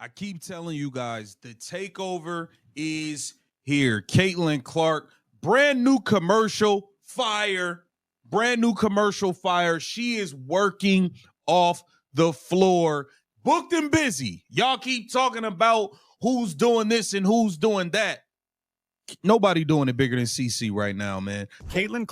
I keep telling you guys, the takeover is here. Caitlin Clark, brand new commercial, fire. Brand new commercial, fire. She is working off the floor, booked and busy. Y'all keep talking about who's doing this and who's doing that. Nobody doing it bigger than CC right now, man. Caitlin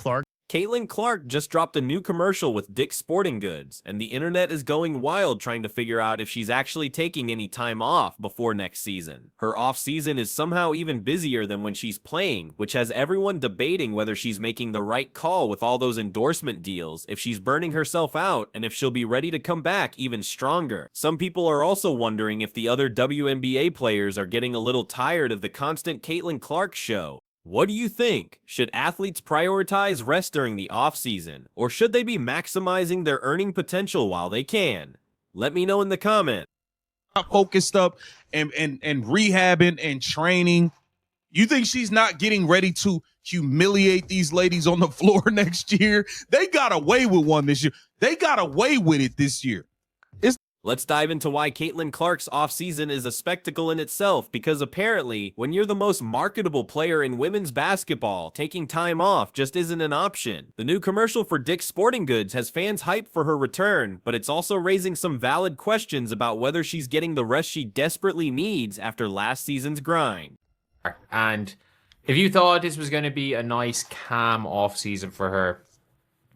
Clark just dropped a new commercial with Dick's Sporting Goods, and the internet is going wild trying to figure out if she's actually taking any time off before next season. Her off-season is somehow even busier than when she's playing, which has everyone debating whether she's making the right call with all those endorsement deals, if she's burning herself out, and if she'll be ready to come back even stronger. Some people are also wondering if the other WNBA players are getting a little tired of the constant Caitlin Clark show. What do you think? Should athletes prioritize rest during the off-season, or should they be maximizing their earning potential while they can? Let me know in the comments. Focused up and rehabbing and training. You think she's not getting ready to humiliate these ladies on the floor next year? They got away with one this year. They got away with it this year. Let's dive into why Caitlin Clark's offseason is a spectacle in itself, because apparently, when you're the most marketable player in women's basketball, taking time off just isn't an option. The new commercial for Dick's Sporting Goods has fans hyped for her return, but it's also raising some valid questions about whether she's getting the rest she desperately needs after last season's grind. And if you thought this was going to be a nice, calm off-season for her,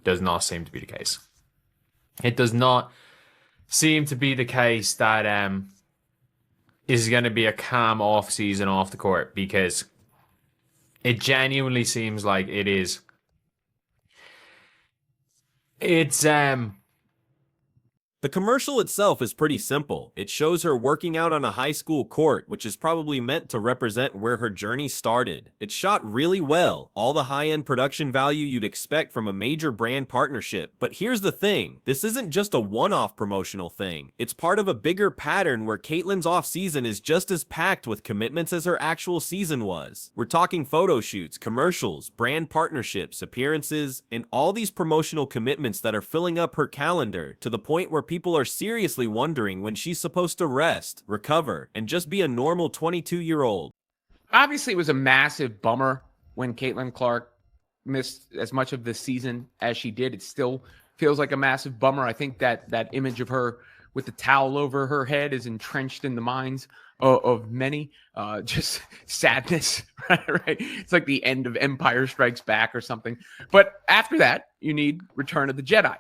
does not seem to be the case. It does not seem to be the case that this is going to be a calm off season off the court, because it genuinely seems like it is. The commercial itself is pretty simple. It shows her working out on a high school court, which is probably meant to represent where her journey started. It's shot really well, all the high-end production value you'd expect from a major brand partnership. But here's the thing, this isn't just a one-off promotional thing. It's part of a bigger pattern where Caitlin's off-season is just as packed with commitments as her actual season was. We're talking photo shoots, commercials, brand partnerships, appearances, and all these promotional commitments that are filling up her calendar to the point where people are seriously wondering when she's supposed to rest, recover, and just be a normal 22-year-old. Obviously, it was a massive bummer when Caitlin Clark missed as much of the season as she did. It still feels like a massive bummer. I think that image of her with the towel over her head is entrenched in the minds of many. Just sadness, right? It's like the end of Empire Strikes Back or something. But after that, you need Return of the Jedi.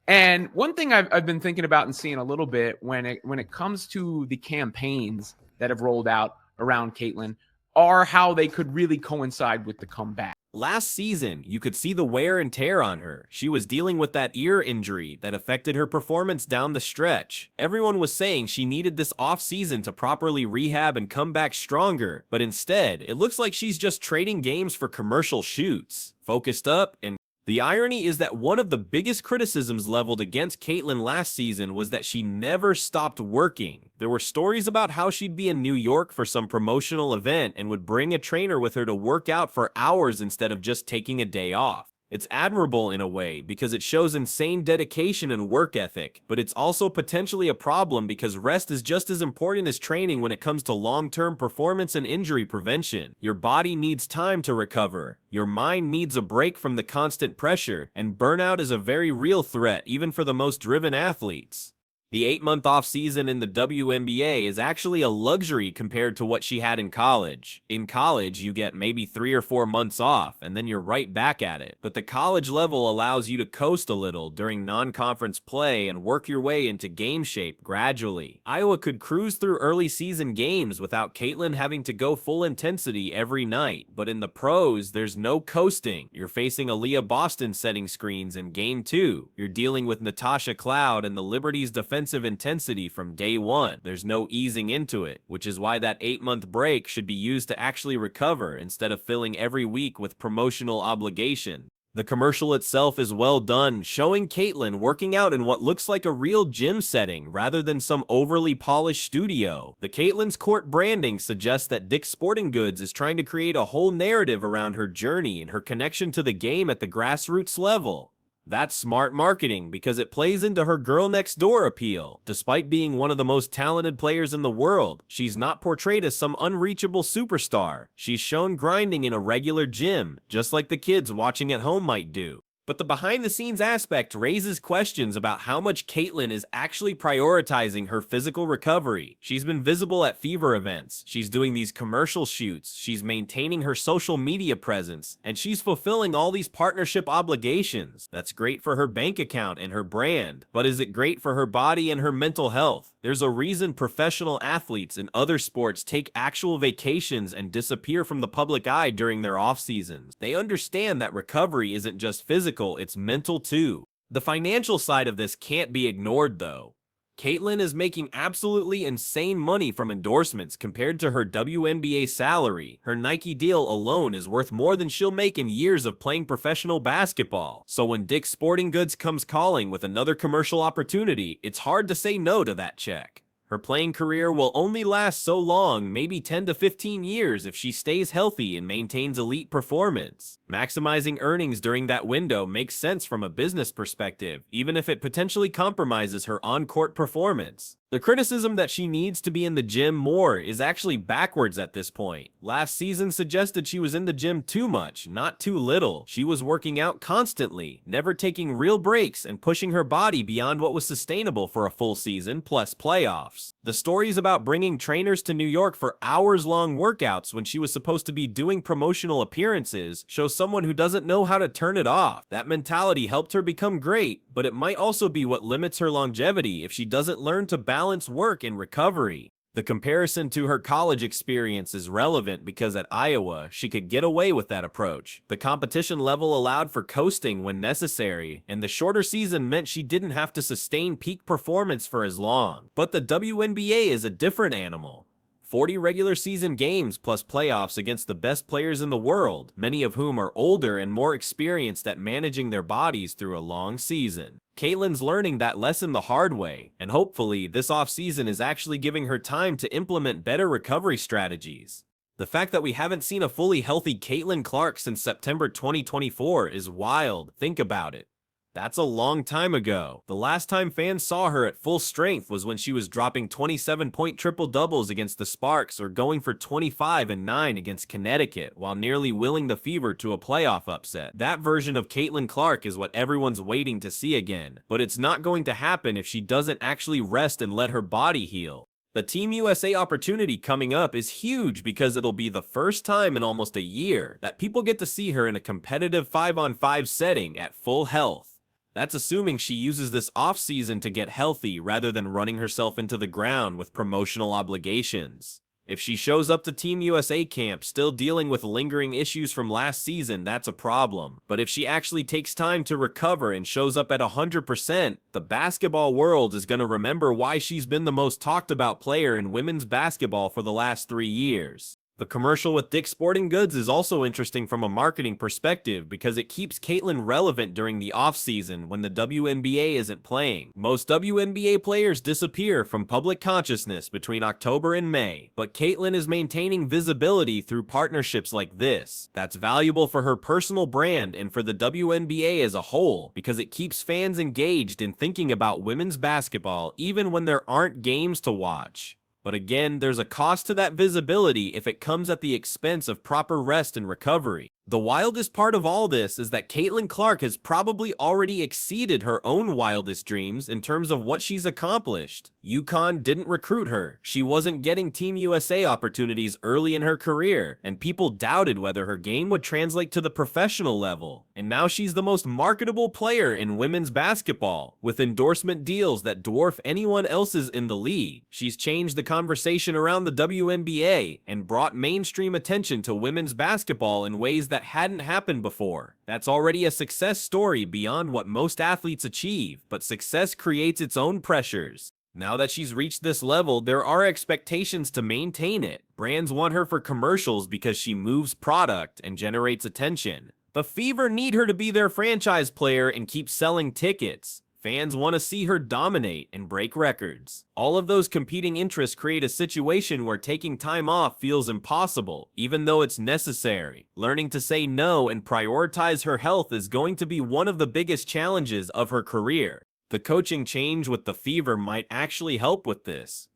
And one thing I've been thinking about and seeing a little bit when it comes to the campaigns that have rolled out around Caitlin are how they could really coincide with the comeback. Last season, you could see the wear and tear on her. She was dealing with that ear injury that affected her performance down the stretch. Everyone was saying she needed this off-season to properly rehab and come back stronger, but instead, it looks like she's just trading games for commercial shoots. Focused up and the irony is that one of the biggest criticisms leveled against Caitlin last season was that she never stopped working. There were stories about how she'd be in New York for some promotional event and would bring a trainer with her to work out for hours instead of just taking a day off. It's admirable in a way because it shows insane dedication and work ethic, but it's also potentially a problem because rest is just as important as training when it comes to long-term performance and injury prevention. Your body needs time to recover, your mind needs a break from the constant pressure, and burnout is a very real threat even for the most driven athletes. The 8-month off-season in the WNBA is actually a luxury compared to what she had in college. In college, you get maybe 3 or 4 months off, and then you're right back at it. But the college level allows you to coast a little during non-conference play and work your way into game shape gradually. Iowa could cruise through early season games without Caitlin having to go full intensity every night. But in the pros, there's no coasting. You're facing Aaliyah Boston setting screens in Game 2. You're dealing with Natasha Cloud and the Liberty's defensive intensity from day one. There's no easing into it, which is why that 8-month break should be used to actually recover instead of filling every week with promotional obligation. The commercial itself is well done, showing Caitlin working out in what looks like a real gym setting rather than some overly polished studio. The Caitlin's Court branding suggests that Dick's Sporting Goods is trying to create a whole narrative around her journey and her connection to the game at the grassroots level. That's smart marketing because it plays into her girl next door appeal. Despite being one of the most talented players in the world, she's not portrayed as some unreachable superstar. She's shown grinding in a regular gym, just like the kids watching at home might do. But the behind-the-scenes aspect raises questions about how much Caitlyn is actually prioritizing her physical recovery. She's been visible at fever events, she's doing these commercial shoots, she's maintaining her social media presence, and she's fulfilling all these partnership obligations. That's great for her bank account and her brand, but is it great for her body and her mental health? There's a reason professional athletes in other sports take actual vacations and disappear from the public eye during their off-seasons. They understand that recovery isn't just physical, it's mental too. The financial side of this can't be ignored though. Caitlyn is making absolutely insane money from endorsements compared to her WNBA salary. Her Nike deal alone is worth more than she'll make in years of playing professional basketball. So when Dick's Sporting Goods comes calling with another commercial opportunity, it's hard to say no to that check. Her playing career will only last so long, maybe 10 to 15 years if she stays healthy and maintains elite performance. Maximizing earnings during that window makes sense from a business perspective, even if it potentially compromises her on-court performance. The criticism that she needs to be in the gym more is actually backwards at this point. Last season suggested she was in the gym too much, not too little. She was working out constantly, never taking real breaks and pushing her body beyond what was sustainable for a full season plus playoffs. The stories about bringing trainers to New York for hours-long workouts when she was supposed to be doing promotional appearances show someone who doesn't know how to turn it off. That mentality helped her become great, but it might also be what limits her longevity if she doesn't learn to balance work and recovery. The comparison to her college experience is relevant because at Iowa, she could get away with that approach. The competition level allowed for coasting when necessary, and the shorter season meant she didn't have to sustain peak performance for as long. But the WNBA is a different animal. 40 regular season games plus playoffs against the best players in the world, many of whom are older and more experienced at managing their bodies through a long season. Caitlyn's learning that lesson the hard way, and hopefully this offseason is actually giving her time to implement better recovery strategies. The fact that we haven't seen a fully healthy Caitlyn Clark since September 2024 is wild. Think about it. That's a long time ago. The last time fans saw her at full strength was when she was dropping 27-point triple-doubles against the Sparks or going for 25 and 9 against Connecticut while nearly willing the Fever to a playoff upset. That version of Caitlyn Clark is what everyone's waiting to see again, but it's not going to happen if she doesn't actually rest and let her body heal. The Team USA opportunity coming up is huge because it'll be the first time in almost a year that people get to see her in a competitive 5-on-5 setting at full health. That's assuming she uses this off-season to get healthy rather than running herself into the ground with promotional obligations. If she shows up to Team USA camp still dealing with lingering issues from last season, that's a problem. But if she actually takes time to recover and shows up at 100%, the basketball world is going to remember why she's been the most talked about player in women's basketball for the last 3 years. The commercial with Dick's Sporting Goods is also interesting from a marketing perspective because it keeps Caitlyn relevant during the off-season when the WNBA isn't playing. Most WNBA players disappear from public consciousness between October and May, but Caitlyn is maintaining visibility through partnerships like this. That's valuable for her personal brand and for the WNBA as a whole because it keeps fans engaged in thinking about women's basketball even when there aren't games to watch. But again, there's a cost to that visibility if it comes at the expense of proper rest and recovery. The wildest part of all this is that Caitlyn Clark has probably already exceeded her own wildest dreams in terms of what she's accomplished. UConn didn't recruit her, she wasn't getting Team USA opportunities early in her career, and people doubted whether her game would translate to the professional level. And now she's the most marketable player in women's basketball, with endorsement deals that dwarf anyone else's in the league. She's changed the conversation around the WNBA and brought mainstream attention to women's basketball in ways that hadn't happened before. That's already a success story beyond what most athletes achieve, but success creates its own pressures. Now that she's reached this level, there are expectations to maintain it. Brands want her for commercials because she moves product and generates attention. The Fever need her to be their franchise player and keep selling tickets. Fans want to see her dominate and break records. All of those competing interests create a situation where taking time off feels impossible, even though it's necessary. Learning to say no and prioritize her health is going to be one of the biggest challenges of her career. The coaching change with the Fever might actually help with this.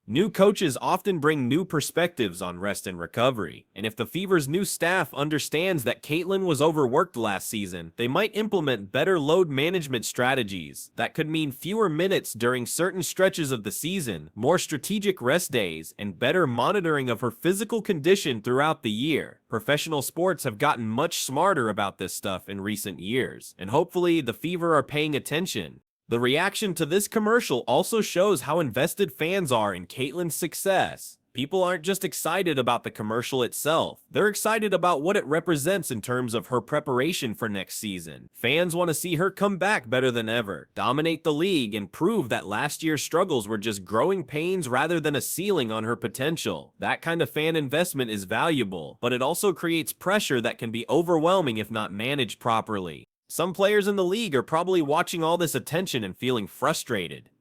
New coaches often bring new perspectives on rest and recovery, and if the Fever's new staff understands that Caitlin was overworked last season, they might implement better load management strategies. That could mean fewer minutes during certain stretches of the season, more strategic rest days, and better monitoring of her physical condition throughout the year. Professional sports have gotten much smarter about this stuff in recent years, and hopefully the Fever are paying attention. The reaction to this commercial also shows how invested fans are in Caitlin's success. People aren't just excited about the commercial itself, they're excited about what it represents in terms of her preparation for next season. Fans want to see her come back better than ever, dominate the league, and prove that last year's struggles were just growing pains rather than a ceiling on her potential. That kind of fan investment is valuable, but it also creates pressure that can be overwhelming if not managed properly. Some players in the league are probably watching all this attention and feeling frustrated.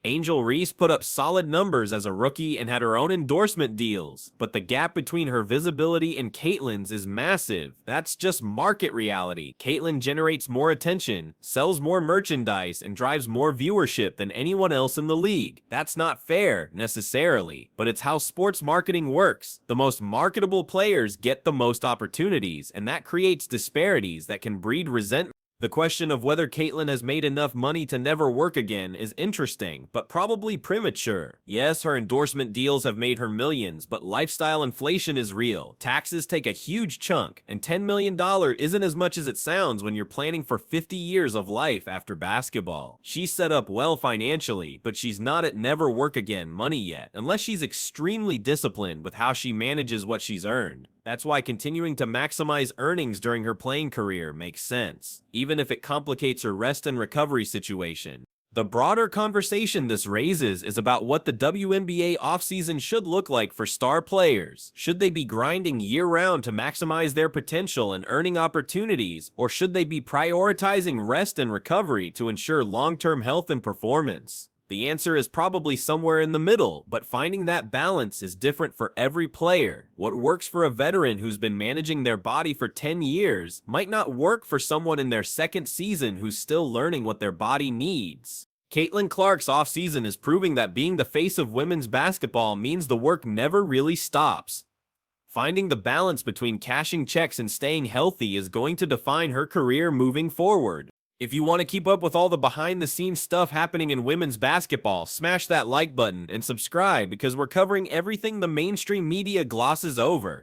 Angel Reese put up solid numbers as a rookie and had her own endorsement deals, but the gap between her visibility and Caitlin's is massive. That's just market reality. Caitlin generates more attention, sells more merchandise, and drives more viewership than anyone else in the league. That's not fair, necessarily, but it's how sports marketing works. The most marketable players get the most opportunities, and that creates disparities that can breed resentment. The question of whether Caitlin has made enough money to never work again is interesting, but probably premature. Yes, her endorsement deals have made her millions, but lifestyle inflation is real. Taxes take a huge chunk, and $10 million isn't as much as it sounds when you're planning for 50 years of life after basketball. She's set up well financially, but she's not at never work again money yet, unless she's extremely disciplined with how she manages what she's earned. That's why continuing to maximize earnings during her playing career makes sense, even if it complicates her rest and recovery situation. The broader conversation this raises is about what the WNBA offseason should look like for star players. Should they be grinding year-round to maximize their potential and earning opportunities, or should they be prioritizing rest and recovery to ensure long-term health and performance? The answer is probably somewhere in the middle, but finding that balance is different for every player. What works for a veteran who's been managing their body for 10 years might not work for someone in their second season who's still learning what their body needs. Caitlin Clark's offseason is proving that being the face of women's basketball means the work never really stops. Finding the balance between cashing checks and staying healthy is going to define her career moving forward. If you want to keep up with all the behind-the-scenes stuff happening in women's basketball, smash that like button and subscribe because we're covering everything the mainstream media glosses over.